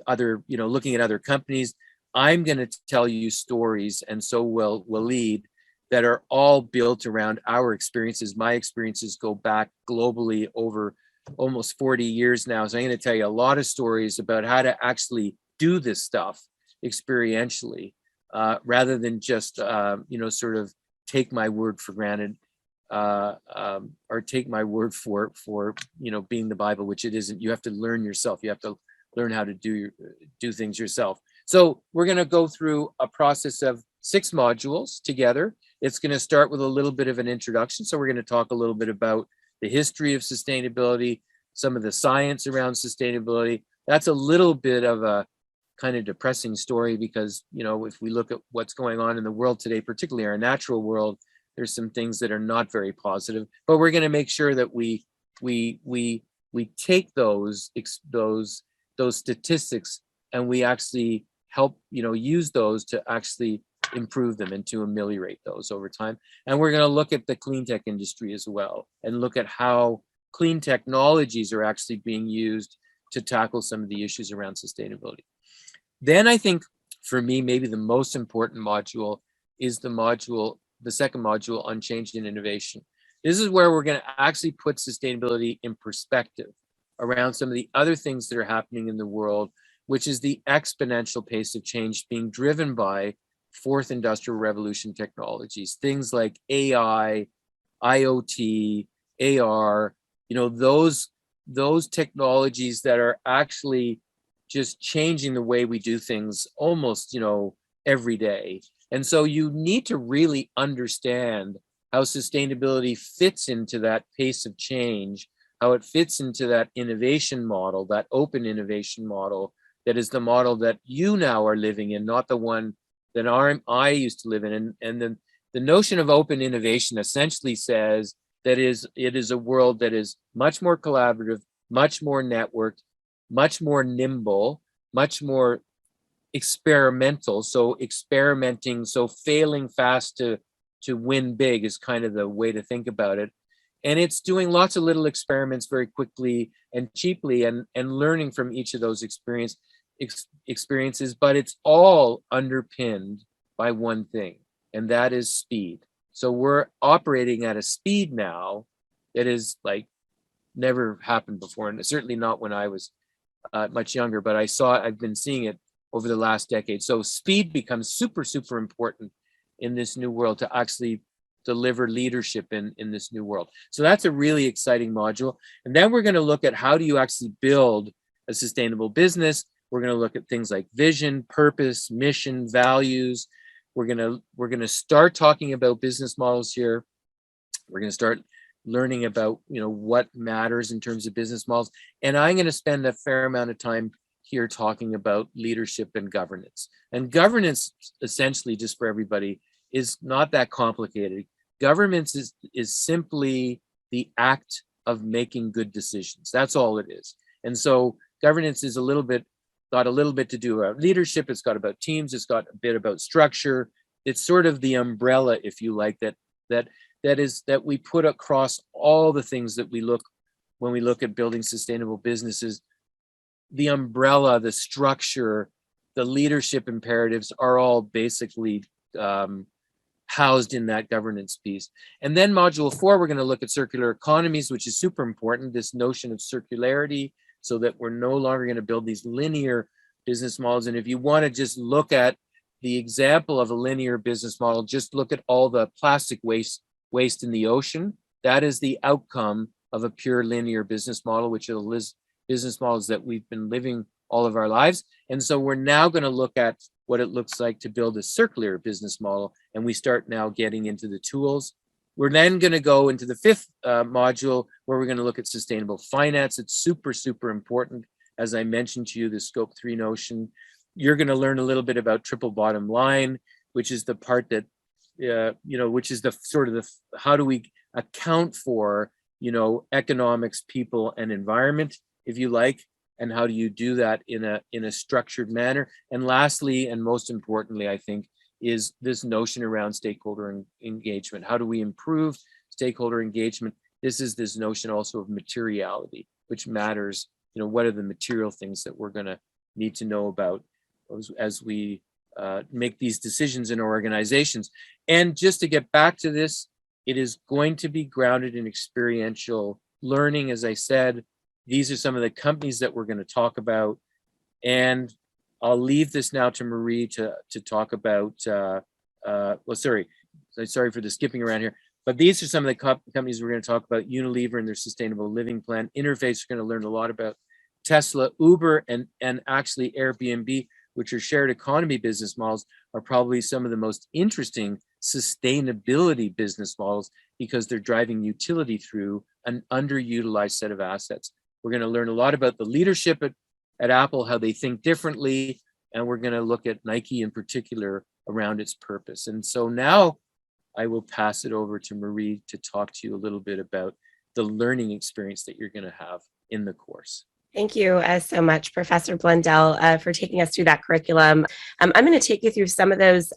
other, looking at other companies. I'm going to tell you stories, and so will lead, that are all built around our experiences. My experiences go back globally over almost 40 years now. So I'm going to tell you a lot of stories about how to actually do this stuff experientially, rather than just, sort of take my word for granted, or take my word for being the Bible, which it isn't. You have to learn yourself. You have to learn how to do things yourself. So we're going to go through a process of 6 modules together. It's going to start with a little bit of an introduction. So we're going to talk a little bit about the history of sustainability, some of the science around sustainability. That's a little bit of a kind of depressing story, because, if we look at what's going on in the world today, particularly our natural world, there's some things that are not very positive. But we're going to make sure that we take those statistics and we actually help, use those to actually improve them and to ameliorate those over time. And we're going to look at the clean tech industry as well, and look at how clean technologies are actually being used to tackle some of the issues around sustainability. Then I think for me, maybe the most important module is the second module on change and innovation. This is where we're going to actually put sustainability in perspective around some of the other things that are happening in the world, which is the exponential pace of change being driven by fourth industrial revolution technologies, things like AI, IoT, AR, those technologies that are actually just changing the way we do things almost, every day. And so you need to really understand how sustainability fits into that pace of change, how it fits into that innovation model, that open innovation model, that is the model that you now are living in, not the one that I used to live in. And then the notion of open innovation essentially says that it is a world that is much more collaborative, much more networked, much more nimble, much more experimental. So experimenting, so failing fast to win big is kind of the way to think about it. And it's doing lots of little experiments very quickly and cheaply, and learning from each of those experiences, but it's all underpinned by one thing, and that is speed. So we're operating at a speed now that is like never happened before, and certainly not when I was much younger, but I've been seeing it over the last decade. So speed becomes super, super important in this new world to actually deliver leadership in this new world. So that's a really exciting module. And then we're going to look at how do you actually build a sustainable business. We're going to look at things like vision, purpose, mission, values. We're going to start talking about business models here. We're going to start learning about, what matters in terms of business models. And I'm going to spend a fair amount of time here talking about leadership and governance. And governance, essentially, just for everybody, is not that complicated. Governance is simply the act of making good decisions. That's all it is. And so governance is got a little bit to do about leadership. It's got about teams. It's got a bit about structure. It's sort of the umbrella, if you like, that we put across all the things that we look when we look at building sustainable businesses. The umbrella, the structure, the leadership imperatives are all basically housed in that governance piece. And then module 4, we're going to look at circular economies, which is super important, this notion of circularity, so that we're no longer going to build these linear business models. And if you want to just look at the example of a linear business model, just look at all the plastic waste in the ocean. That is the outcome of a pure linear business model, which is business models that we've been living all of our lives. And so we're now going to look at what it looks like to build a circular business model. And we start now getting into the tools. We're then going to go into the 5th module, where we're going to look at sustainable finance. It's super, super important. As I mentioned to you, the scope 3 notion. You're going to learn a little bit about triple bottom line, which is the part that, which is the sort of how do we account for, economics, people, and environment, if you like, and how do you do that in a structured manner. And lastly, and most importantly, I think, is this notion around stakeholder engagement. How do we improve stakeholder engagement? This is this notion also of materiality, which matters. What are the material things that we're going to need to know about as we make these decisions in our organizations. And just to get back to this, it is going to be grounded in experiential learning. As I said, these are some of the companies that we're going to talk about. And I'll leave this now to Marie to talk about, sorry for the skipping around here, but these are some of the companies we're going to talk about. Unilever and their sustainable living plan. Interface, we're going to learn a lot about. Tesla, Uber, and actually Airbnb, which are shared economy business models, are probably some of the most interesting sustainability business models, because they're driving utility through an underutilized set of assets. We're going to learn a lot about the leadership at Apple, how they think differently, and we're going to look at Nike in particular around its purpose. And so now I will pass it over to Marie to talk to you a little bit about the learning experience that you're going to have in the course. Thank you so much, Professor Blundell, for taking us through that curriculum. I'm going to take you through some of those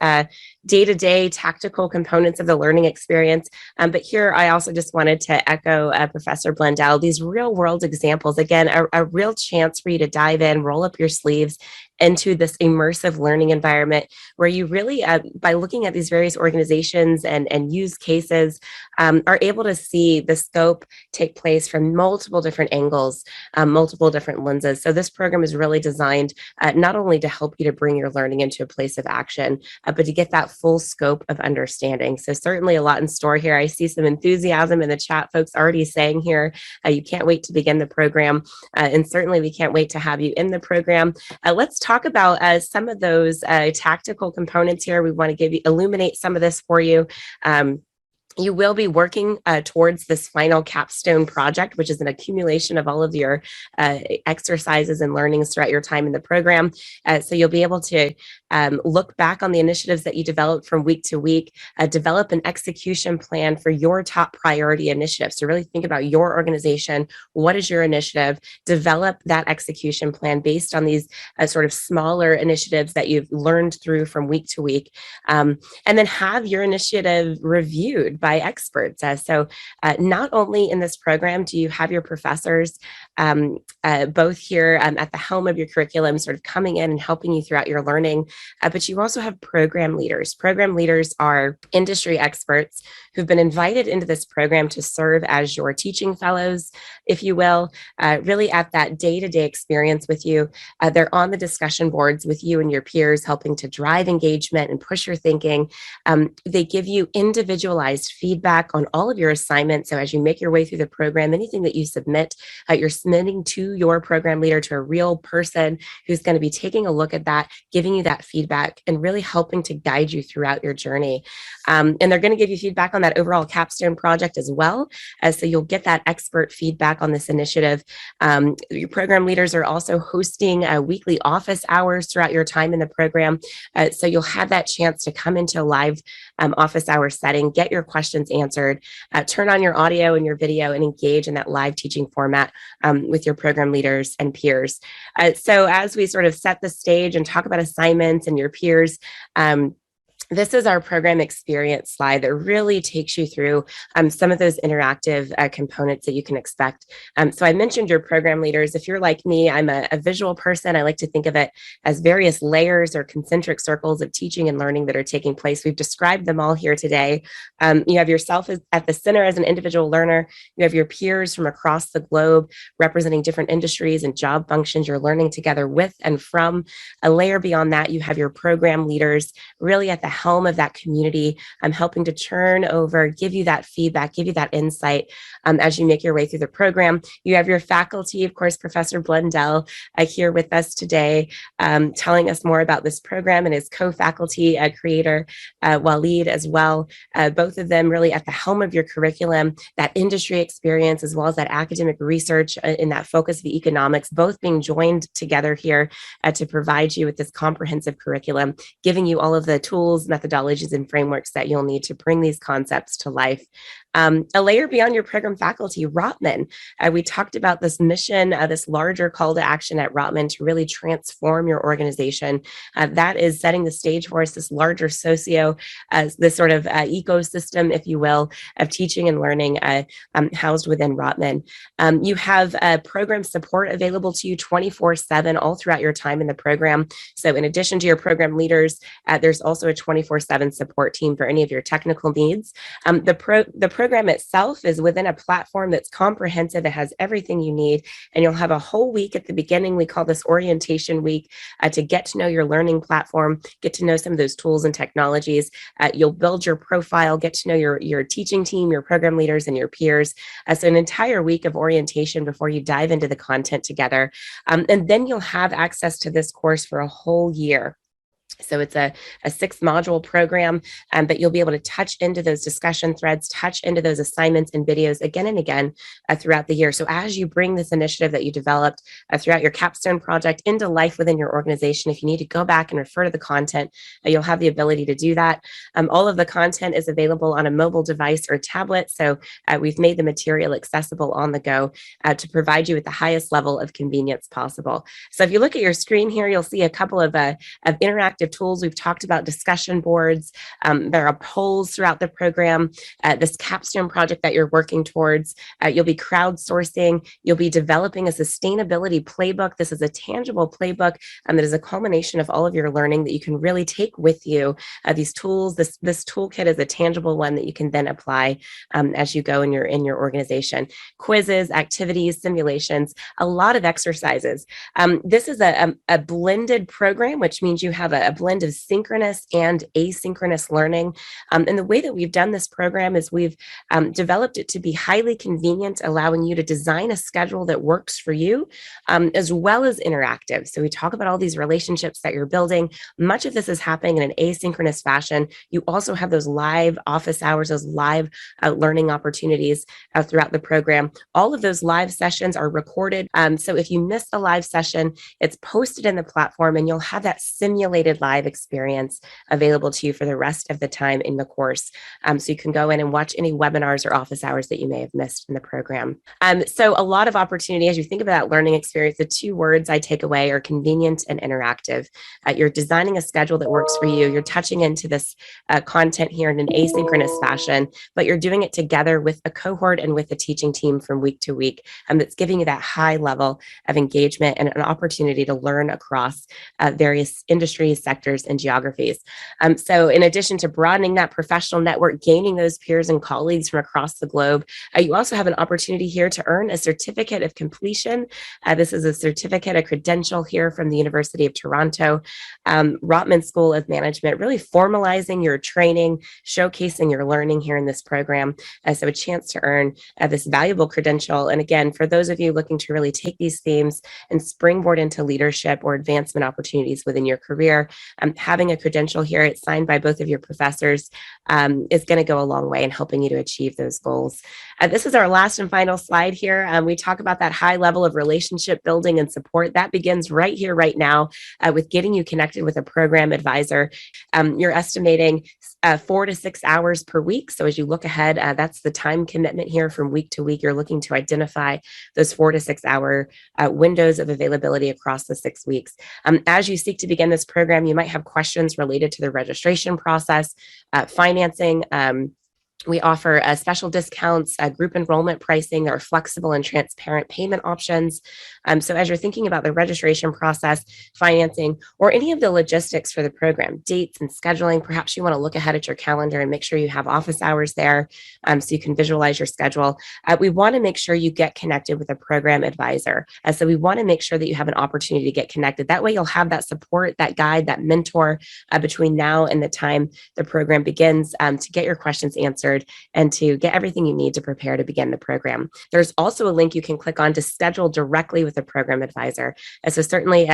day-to-day tactical components of the learning experience. But here, I also just wanted to echo Professor Blundell, these real-world examples. Again, a real chance for you to dive in, roll up your sleeves into this immersive learning environment where you really, by looking at these various organizations and use cases, are able to see the scope take place from multiple different angles, multiple different lenses. So this program is really designed not only to help you to bring your learning into a place of action, but to get that full scope of understanding. So certainly a lot in store here. I see some enthusiasm in the chat, folks already saying here, you can't wait to begin the program. And certainly we can't wait to have you in the program. Let's talk about some of those tactical components here. We want to illuminate some of this for you. You will be working towards this final capstone project, which is an accumulation of all of your exercises and learnings throughout your time in the program. So you'll be able to look back on the initiatives that you developed from week to week, develop an execution plan for your top priority initiatives. So really think about your organization. What is your initiative? Develop that execution plan based on these sort of smaller initiatives that you've learned through from week to week. And then have your initiative reviewed by experts. So not only in this program do you have your professors both here at the helm of your curriculum, sort of coming in and helping you throughout your learning, but you also have program leaders. Program leaders are industry experts who've been invited into this program to serve as your teaching fellows, if you will, really at that day-to-day experience with you. They're on the discussion boards with you and your peers, helping to drive engagement and push your thinking. They give you individualized feedback on all of your assignments. So as you make your way through the program, anything that you submit, you're submitting to your program leader, to a real person who's going to be taking a look at that, giving you that feedback, and really helping to guide you throughout your journey. And they're going to give you feedback on that overall capstone project as well. So you'll get that expert feedback on this initiative. Your program leaders are also hosting weekly office hours throughout your time in the program. So you'll have that chance to come into a live office hour setting, get your questions answered, turn on your audio and your video, and engage in that live teaching format with your program leaders and peers. So as we sort of set the stage and talk about assignments and your peers, this is our program experience slide that really takes you through some of those interactive components that you can expect. So I mentioned your program leaders. If you're like me, I'm a visual person. I like to think of it as various layers or concentric circles of teaching and learning that are taking place. We've described them all here today. You have yourself at the center as an individual learner. You have your peers from across the globe representing different industries and job functions you're learning together with and from. A layer beyond that, you have your program leaders really at the helm of that community. I'm helping to churn over, give you that feedback, give you that insight as you make your way through the program. You have your faculty, of course, Professor Blundell here with us today, telling us more about this program, and his co-faculty creator, Waleed, as well. Both of them really at the helm of your curriculum, that industry experience, as well as that academic research in that focus of economics, both being joined together here to provide you with this comprehensive curriculum, giving you all of the tools, methodologies, and frameworks that you'll need to bring these concepts to life. A layer beyond your program faculty, Rotman. We talked about this mission, this larger call to action at Rotman to really transform your organization. That is setting the stage for us, this larger this sort of ecosystem, if you will, of teaching and learning housed within Rotman. You have program support available to you 24/7 all throughout your time in the program. So in addition to your program leaders, there's also a 24/7 support team for any of your technical needs. The program itself is within a platform that's comprehensive. It has everything you need, and you'll have a whole week at the beginning. We call this orientation week to get to know your learning platform, get to know some of those tools and technologies. You'll build your profile, get to know your teaching team, your program leaders, and your peers. So an entire week of orientation before you dive into the content together. And then you'll have access to this course for a whole year. So it's a 6 module program, but you'll be able to touch into those discussion threads, touch into those assignments and videos again and again throughout the year. So as you bring this initiative that you developed throughout your capstone project into life within your organization, if you need to go back and refer to the content, you'll have the ability to do that. All of the content is available on a mobile device or tablet. So we've made the material accessible on the go to provide you with the highest level of convenience possible. So if you look at your screen here, you'll see a couple of interactive tools. We've talked about discussion boards. There are polls throughout the program. This capstone project that you're working towards, you'll be crowdsourcing. You'll be developing a sustainability playbook. This is a tangible playbook that is a culmination of all of your learning that you can really take with you. These tools, this toolkit is a tangible one that you can then apply as you go in your organization. Quizzes, activities, simulations, a lot of exercises. This is a blended program, which means you have a blend of synchronous and asynchronous learning. And the way that we've done this program is we've developed it to be highly convenient, allowing you to design a schedule that works for you, as well as interactive. So we talk about all these relationships that you're building. Much of this is happening in an asynchronous fashion. You also have those live office hours, those live learning opportunities throughout the program. All of those live sessions are recorded. So if you miss a live session, it's posted in the platform and you'll have that simulated live experience available to you for the rest of the time in the course. So you can go in and watch any webinars or office hours that you may have missed in the program. So a lot of opportunity as you think about that learning experience. The 2 words I take away are convenient and interactive. You're designing a schedule that works for you. You're touching into this content here in an asynchronous fashion, but you're doing it together with a cohort and with a teaching team from week to week. That's giving you that high level of engagement and an opportunity to learn across various industries, sectors, and geographies. So in addition to broadening that professional network, gaining those peers and colleagues from across the globe, you also have an opportunity here to earn a certificate of completion. This is a certificate, a credential here from the University of Toronto, Rotman School of Management, really formalizing your training, showcasing your learning here in this program. So a chance to earn this valuable credential. And again, for those of you looking to really take these themes and springboard into leadership or advancement opportunities within your career, having a credential here, it's signed by both of your professors, is going to go a long way in helping you to achieve those goals. This is our last and final slide here. We talk about that high level of relationship building and support. That begins right here, right now, with getting you connected with a program advisor. You're estimating 4 to 6 hours per week. So as you look ahead, that's the time commitment here from week to week. You're looking to identify those 4 to 6 hour windows of availability across the 6 weeks. As you seek to begin this program, you might have questions related to the registration process, financing, we offer special discounts, group enrollment pricing. There are flexible and transparent payment options. So as you're thinking about the registration process, financing, or any of the logistics for the program, dates and scheduling, perhaps you want to look ahead at your calendar and make sure you have office hours there so you can visualize your schedule. We want to make sure you get connected with a program advisor. So we want to make sure that you have an opportunity to get connected. That way you'll have that support, that guide, that mentor between now and the time the program begins to get your questions answered and to get everything you need to prepare to begin the program. There's also a link you can click on to schedule directly with a program advisor. And so certainly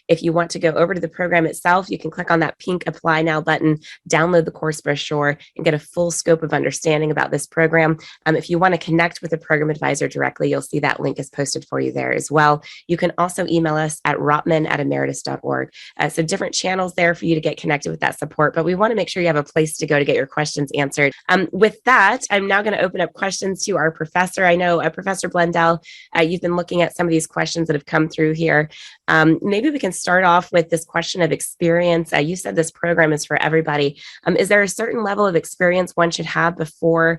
if you want to go over to the program itself, you can click on that pink Apply Now button, download the course brochure, and get a full scope of understanding about this program. If you want to connect with a program advisor directly, you'll see that link is posted for you there as well. You can also email us at rotman@emeritus.org. So different channels there for you to get connected with that support, but we want to make sure you have a place to go to get your questions answered. With that, I'm now going to open up questions to our professor. I know, Professor Blundell, you've been looking at some of these questions that have come through here. Maybe we can start off with this question of experience. You said this program is for everybody. Is there a certain level of experience one should have before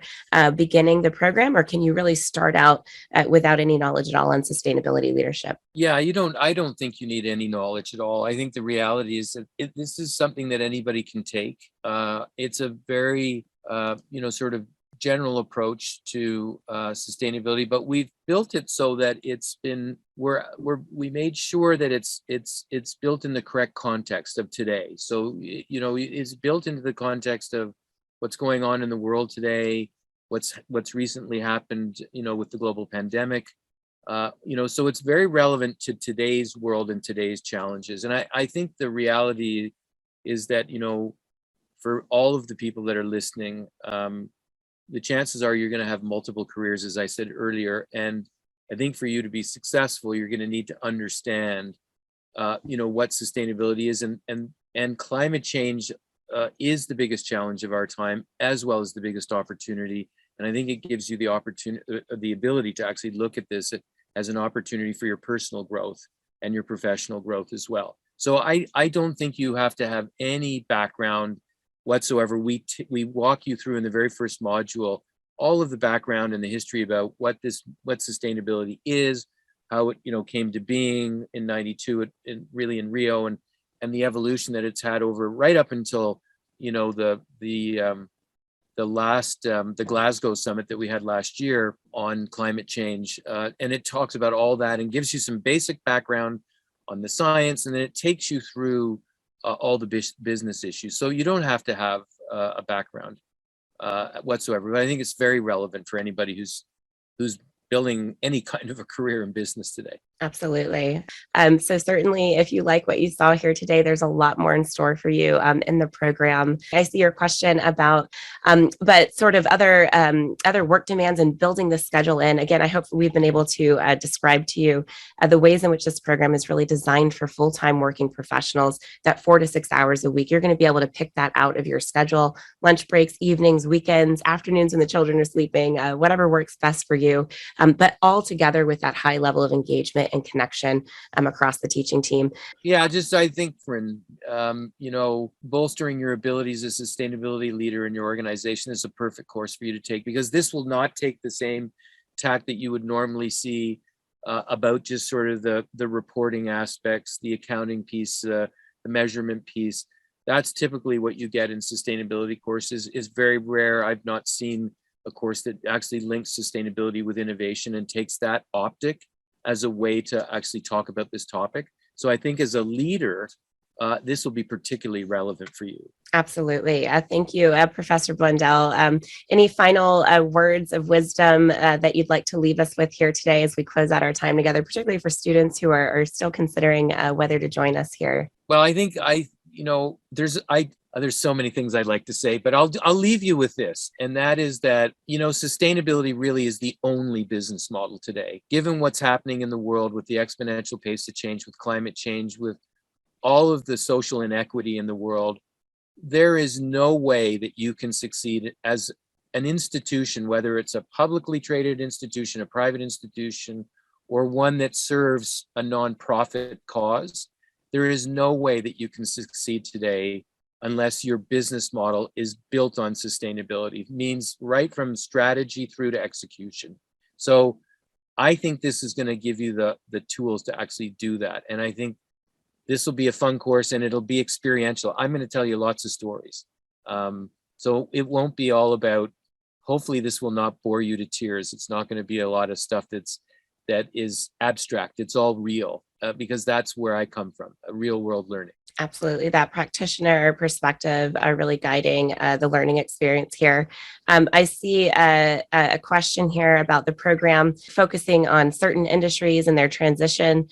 beginning the program, or can you really start out without any knowledge at all on sustainability leadership? Yeah, I don't think you need any knowledge at all. I think the reality is that this is something that anybody can take. It's a very sort of general approach to sustainability, but we've built it so that we made sure that it's built in the correct context of today. So it's built into the context of what's going on in the world today, what's recently happened, with the global pandemic. So it's very relevant to today's world and today's challenges. And I think the reality is that, for all of the people that are listening, the chances are you're going to have multiple careers, as I said earlier. And I think for you to be successful, you're going to need to understand, what sustainability is, and climate change is the biggest challenge of our time, as well as the biggest opportunity. And I think it gives you the opportunity, the ability to actually look at this as an opportunity for your personal growth and your professional growth as well. So I don't think you have to have any background whatsoever. We walk you through in the very first module all of the background and the history about what sustainability is, how it came to being in '92, really in Rio, and the evolution that it's had over right up until the Glasgow summit that we had last year on climate change, and it talks about all that and gives you some basic background on the science, and then it takes you through all the business issues. So you don't have to have a background whatsoever, but I think it's very relevant for anybody who's building any kind of a career in business today. Absolutely. So certainly, if you like what you saw here today, there's a lot more in store for you in the program. I see your question about, but sort of other work demands and building the schedule in. Again, I hope we've been able to describe to you the ways in which this program is really designed for full-time working professionals, that 4 to 6 hours a week. You're going to be able to pick that out of your schedule, lunch breaks, evenings, weekends, afternoons when the children are sleeping, whatever works best for you, but all together with that high level of engagement and connection across the teaching team. Yeah, I think, Corinne, bolstering your abilities as a sustainability leader in your organization is a perfect course for you to take, because this will not take the same tack that you would normally see about just sort of the reporting aspects, the accounting piece, the measurement piece. That's typically what you get in sustainability courses. Is very rare. I've not seen a course that actually links sustainability with innovation and takes that optic as a way to actually talk about this topic. So I think as a leader, this will be particularly relevant for you. Absolutely. Thank you, Professor Blundell. Any final words of wisdom that you'd like to leave us with here today as we close out our time together, particularly for students who are still considering whether to join us here? Well, I think there's so many things I'd like to say, but I'll leave you with this. And that is that, sustainability really is the only business model today, given what's happening in the world with the exponential pace of change, with climate change, with all of the social inequity in the world. There is no way that you can succeed as an institution, whether it's a publicly traded institution, a private institution, or one that serves a nonprofit cause. There is no way that you can succeed today unless your business model is built on sustainability. It means right from strategy through to execution. So I think this is going to give you the tools to actually do that. And I think this will be a fun course, and it'll be experiential. I'm going to tell you lots of stories. So it won't be all about, hopefully this will not bore you to tears. It's not going to be a lot of stuff that is abstract. It's all real, because that's where I come from, real world learning. Absolutely. That practitioner perspective really guiding the learning experience here. I see a question here about the program focusing on certain industries and their transition,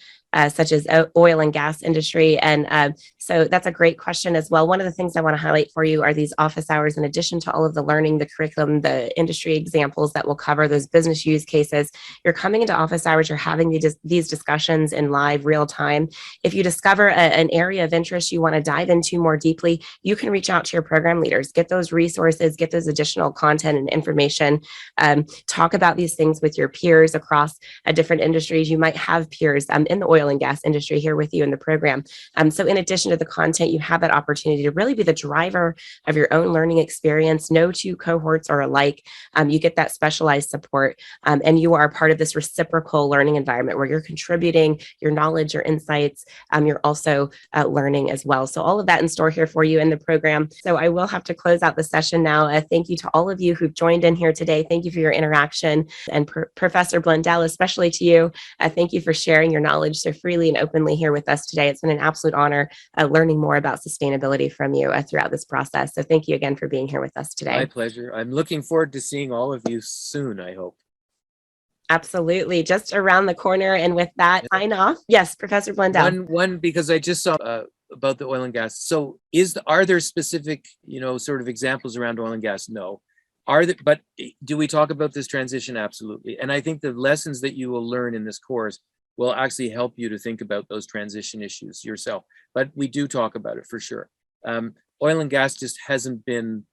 such as oil and gas industry. And so that's a great question as well. One of the things I want to highlight for you are these office hours, in addition to all of the learning, the curriculum, the industry examples that will cover those business use cases. You're coming into office hours, you're having these discussions in live real time. If you discover an area of interest you want to dive into more deeply, you can reach out to your program leaders, get those resources, get those additional content and information, talk about these things with your peers across different industries. You might have peers in the oil and gas industry here with you in the program. So in addition to the content, you have that opportunity to really be the driver of your own learning experience. No two cohorts are alike. You get that specialized support, and you are part of this reciprocal learning environment where you're contributing your knowledge, your insights. You're also learning as well. So all of that in store here for you in the program. So I will have to close out the session now. Thank you to all of you who've joined in here today. Thank you for your interaction. And Professor Blundell, especially to you, thank you for sharing your knowledge so freely and openly here with us today. It's been an absolute honor learning more about sustainability from you throughout this process. So thank you again for being here with us today. My pleasure. I'm looking forward to seeing all of you soon, I hope. Absolutely. Just around the corner. And with that, sign off. Yes, Professor Blundell. One, because I just saw about the oil and gas. So are there specific, sort of examples around oil and gas? No. But do we talk about this transition? Absolutely. And I think the lessons that you will learn in this course will actually help you to think about those transition issues yourself. But we do talk about it for sure. Oil and gas just hasn't been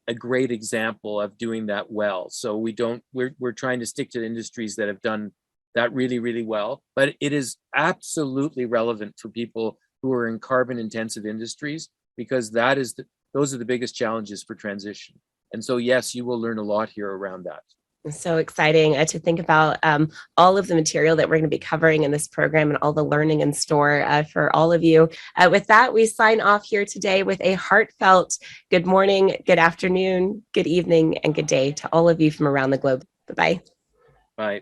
a great example of doing that well. So we're trying to stick to industries that have done that really, really well. But it is absolutely relevant for people who are in carbon intensive industries, because those are the biggest challenges for transition. And so, yes, you will learn a lot here around that. It's so exciting to think about all of the material that we're going to be covering in this program and all the learning in store for all of you. With that, we sign off here today with a heartfelt good morning, good afternoon, good evening, and good day to all of you from around the globe. Bye-bye. Bye.